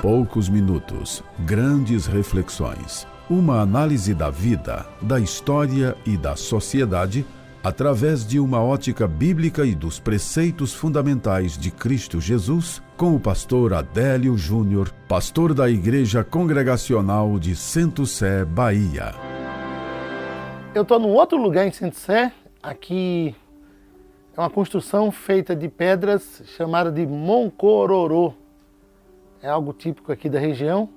Poucos minutos, grandes reflexões. Uma análise da vida, da história e da sociedade através de uma ótica bíblica e dos preceitos fundamentais de Cristo Jesus, com o pastor Adélio Júnior, pastor da Igreja Congregacional de Centro Sé, Bahia. Eu estou num outro lugar em Centro Sé. Aqui é uma construção feita de pedras chamada de Moncororô. É algo típico aqui da região.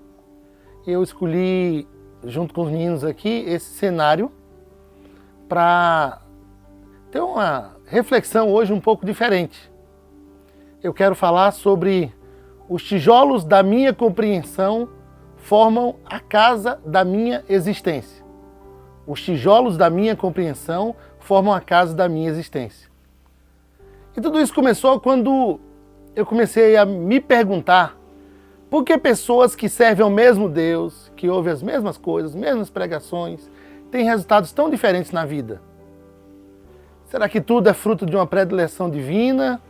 Eu escolhi, junto com os meninos aqui, esse cenário para ter uma reflexão hoje um pouco diferente. Eu quero falar sobre os tijolos da minha compreensão formam a casa da minha existência. Os tijolos da minha compreensão formam a casa da minha existência. E tudo isso começou quando eu comecei a me perguntar por que pessoas que servem ao mesmo Deus, que ouvem as mesmas coisas, as mesmas pregações, têm resultados tão diferentes na vida. Será que tudo é fruto de uma predileção divina?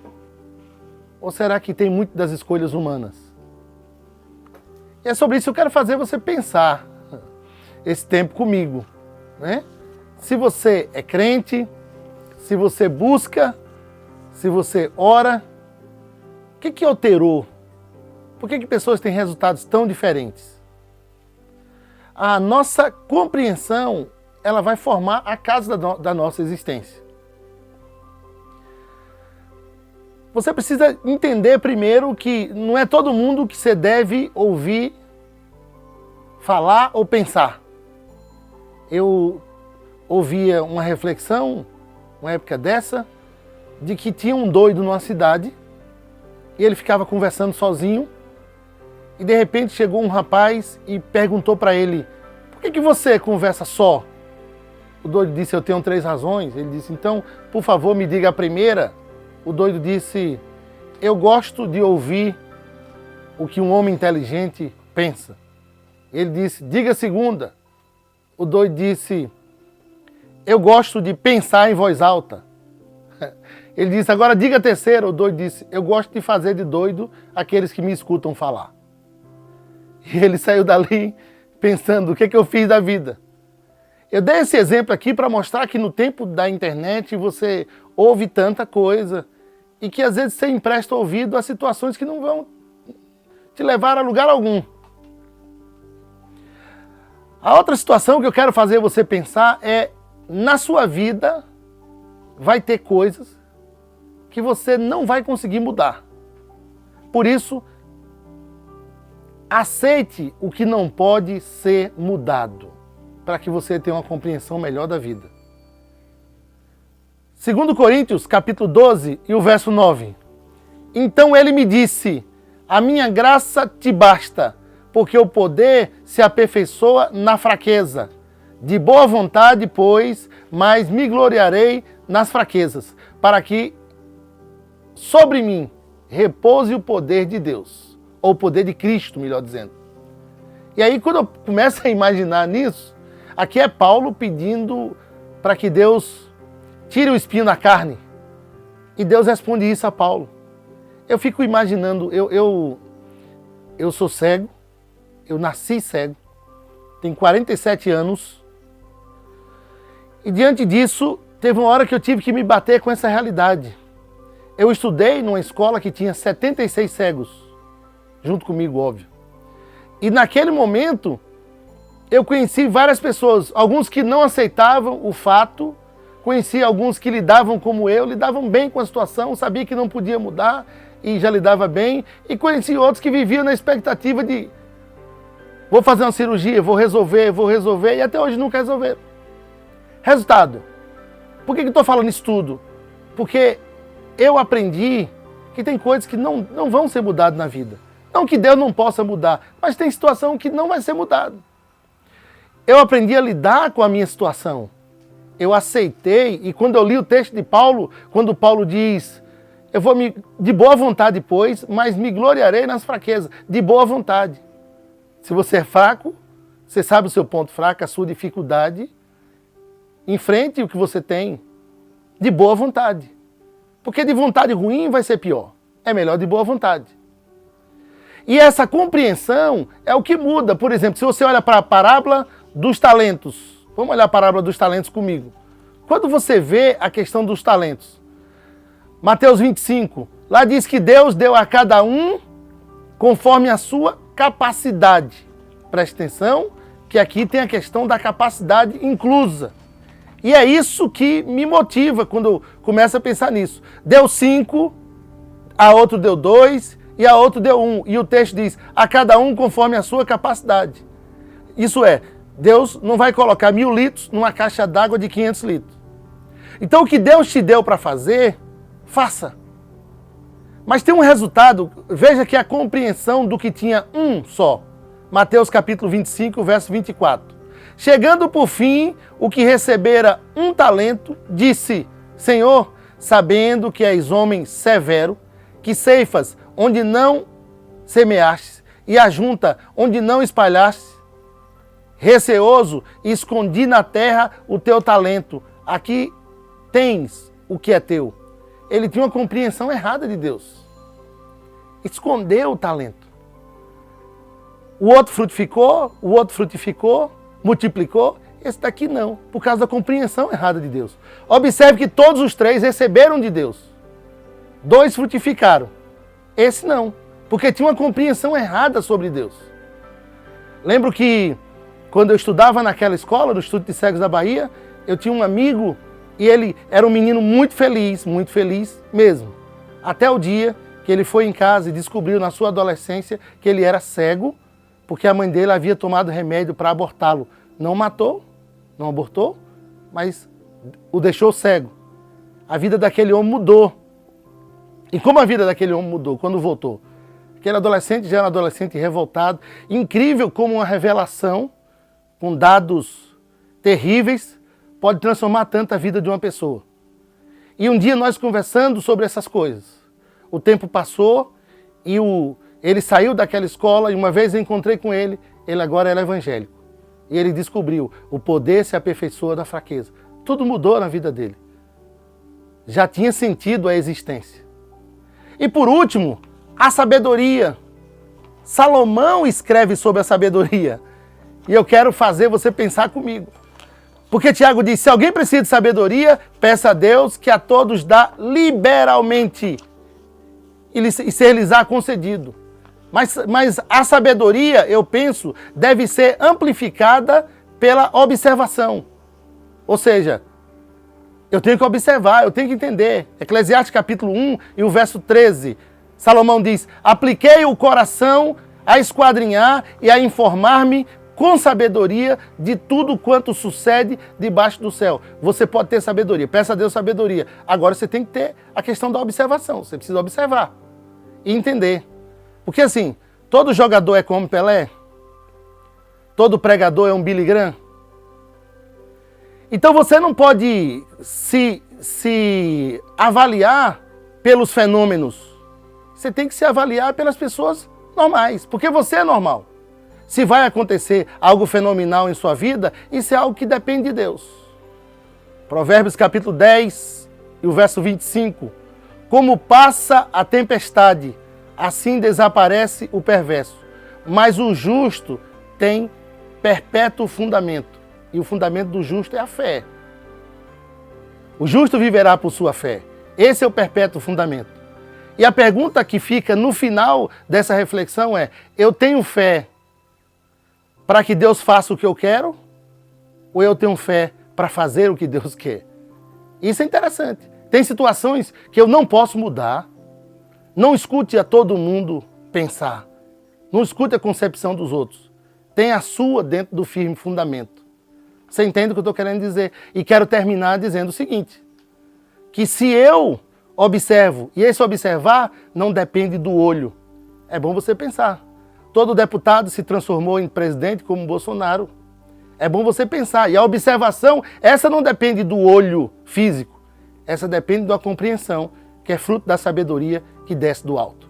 Ou será que tem muito das escolhas humanas? E é sobre isso que eu quero fazer você pensar esse tempo comigo, né? Se você é crente, se você busca, se você ora, o que alterou? Por que pessoas têm resultados tão diferentes? A nossa compreensão, ela vai formar a casa da nossa existência. Você precisa entender primeiro que não é todo mundo que você deve ouvir, falar ou pensar. Eu ouvia uma reflexão, uma época dessa, de que tinha um doido numa cidade e ele ficava conversando sozinho e de repente chegou um rapaz e perguntou para ele: por que você conversa só? O doido disse: eu tenho 3 razões. Ele disse: então, por favor, me diga a primeira. O doido disse: eu gosto de ouvir o que um homem inteligente pensa. Ele disse: diga a segunda. O doido disse: eu gosto de pensar em voz alta. Ele disse: agora diga a terceira. O doido disse: eu gosto de fazer de doido aqueles que me escutam falar. E ele saiu dali pensando: o que eu fiz da vida? Eu dei esse exemplo aqui para mostrar que no tempo da internet você ouve tanta coisa e que às vezes você empresta ouvido a situações que não vão te levar a lugar algum. A outra situação que eu quero fazer você pensar é: na sua vida vai ter coisas que você não vai conseguir mudar. Por isso, aceite o que não pode ser mudado, para que você tenha uma compreensão melhor da vida. 2 Coríntios, capítulo 12 e o verso 9. Então ele me disse: a minha graça te basta, porque o poder se aperfeiçoa na fraqueza. De boa vontade, pois, mas me gloriarei nas fraquezas, para que sobre mim repouse o poder de Deus, ou o poder de Cristo, melhor dizendo. E aí, quando eu começo a imaginar nisso, aqui é Paulo pedindo para que Deus tire o espinho da carne. E Deus responde isso a Paulo. Eu fico imaginando, eu sou cego, eu nasci cego, tenho 47 anos, e diante disso, teve uma hora que eu tive que me bater com essa realidade. Eu estudei numa escola que tinha 76 cegos, junto comigo, óbvio. E naquele momento, eu conheci várias pessoas, alguns que não aceitavam o fato, conheci alguns que lidavam como eu, lidavam bem com a situação, sabia que não podia mudar e já lidava bem, e conheci outros que viviam na expectativa de: vou fazer uma cirurgia, vou resolver, e até hoje nunca resolveram. Resultado: por que eu estou falando isso tudo? Porque eu aprendi que tem coisas que não vão ser mudadas na vida. Não que Deus não possa mudar, mas tem situação que não vai ser mudada. Eu aprendi a lidar com a minha situação. Eu aceitei, e quando eu li o texto de Paulo, quando Paulo diz: eu vou de boa vontade, pois, mas me gloriarei nas fraquezas. De boa vontade. Se você é fraco, você sabe o seu ponto fraco, a sua dificuldade, enfrente o que você tem de boa vontade. Porque de vontade ruim vai ser pior. É melhor de boa vontade. E essa compreensão é o que muda. Por exemplo, se você olha para a parábola dos talentos, vamos olhar a parábola dos talentos comigo. Quando você vê a questão dos talentos, Mateus 25, lá diz que Deus deu a cada um conforme a sua capacidade. Preste atenção que aqui tem a questão da capacidade inclusa. E é isso que me motiva quando eu começo a pensar nisso. Deu 5, a outro deu 2 e a outro deu 1. E o texto diz, a cada um conforme a sua capacidade. Isso é, Deus não vai colocar 1000 litros numa caixa d'água de 500 litros. Então o que Deus te deu para fazer, faça. Mas tem um resultado, veja que a compreensão do que tinha um só. Mateus capítulo 25, verso 24. Chegando por fim, o que recebera 1 talento, disse, Senhor, sabendo que és homem severo, que ceifas onde não semeaste e ajunta onde não espalhaste, receoso, escondi na terra o teu talento. Aqui tens o que é teu. Ele tinha uma compreensão errada de Deus. Escondeu o talento. O outro frutificou, multiplicou. Esse daqui não, por causa da compreensão errada de Deus. Observe que todos os 3 receberam de Deus. 2 frutificaram. Esse não, porque tinha uma compreensão errada sobre Deus. Lembro que quando eu estudava naquela escola, no Instituto de Cegos da Bahia, eu tinha um amigo e ele era um menino muito feliz mesmo. Até o dia que ele foi em casa e descobriu na sua adolescência que ele era cego, porque a mãe dele havia tomado remédio para abortá-lo. Não matou, não abortou, mas o deixou cego. A vida daquele homem mudou. E como a vida daquele homem mudou quando voltou? Aquele adolescente já era um adolescente revoltado. Incrível como uma revelação com dados terríveis pode transformar tanto a vida de uma pessoa. E um dia nós conversando sobre essas coisas. O tempo passou e ele saiu daquela escola e uma vez eu encontrei com ele, ele agora era evangélico. E ele descobriu, o poder se aperfeiçoa da fraqueza. Tudo mudou na vida dele. Já tinha sentido a existência. E por último, a sabedoria. Salomão escreve sobre a sabedoria. E eu quero fazer você pensar comigo. Porque Tiago diz, se alguém precisa de sabedoria, peça a Deus que a todos dá liberalmente. E ser-lhes-á concedido. Mas a sabedoria, eu penso, deve ser amplificada pela observação. Ou seja, eu tenho que observar, eu tenho que entender. Eclesiastes capítulo 1 e o verso 13. Salomão diz, apliquei o coração a esquadrinhar e a informar-me com sabedoria de tudo quanto sucede debaixo do céu. Você pode ter sabedoria, peça a Deus sabedoria. Agora você tem que ter a questão da observação. Você precisa observar e entender. Porque assim, todo jogador é como Pelé? Todo pregador é um Billy Graham? Então você não pode se avaliar pelos fenômenos. Você tem que se avaliar pelas pessoas normais, porque você é normal. Se vai acontecer algo fenomenal em sua vida, isso é algo que depende de Deus. Provérbios capítulo 10 e o verso 25. Como passa a tempestade, assim desaparece o perverso, mas o justo tem perpétuo fundamento. E o fundamento do justo é a fé. O justo viverá por sua fé. Esse é o perpétuo fundamento. E a pergunta que fica no final dessa reflexão é, eu tenho fé para que Deus faça o que eu quero? Ou eu tenho fé para fazer o que Deus quer? Isso é interessante. Tem situações que eu não posso mudar. Não escute a todo mundo pensar. Não escute a concepção dos outros. Tem a sua dentro do firme fundamento. Você entende o que eu estou querendo dizer? E quero terminar dizendo o seguinte, que se eu observo, e esse observar não depende do olho, é bom você pensar. Todo deputado se transformou em presidente como Bolsonaro. É bom você pensar. E a observação, essa não depende do olho físico, essa depende da compreensão, que é fruto da sabedoria que desce do alto.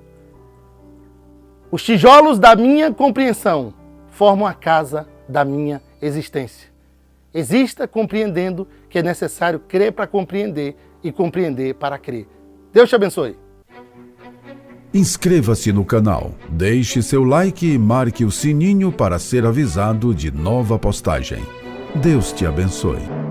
Os tijolos da minha compreensão formam a casa da minha existência. Exista compreendendo que é necessário crer para compreender e compreender para crer. Deus te abençoe. Inscreva-se no canal, deixe seu like e marque o sininho para ser avisado de nova postagem. Deus te abençoe.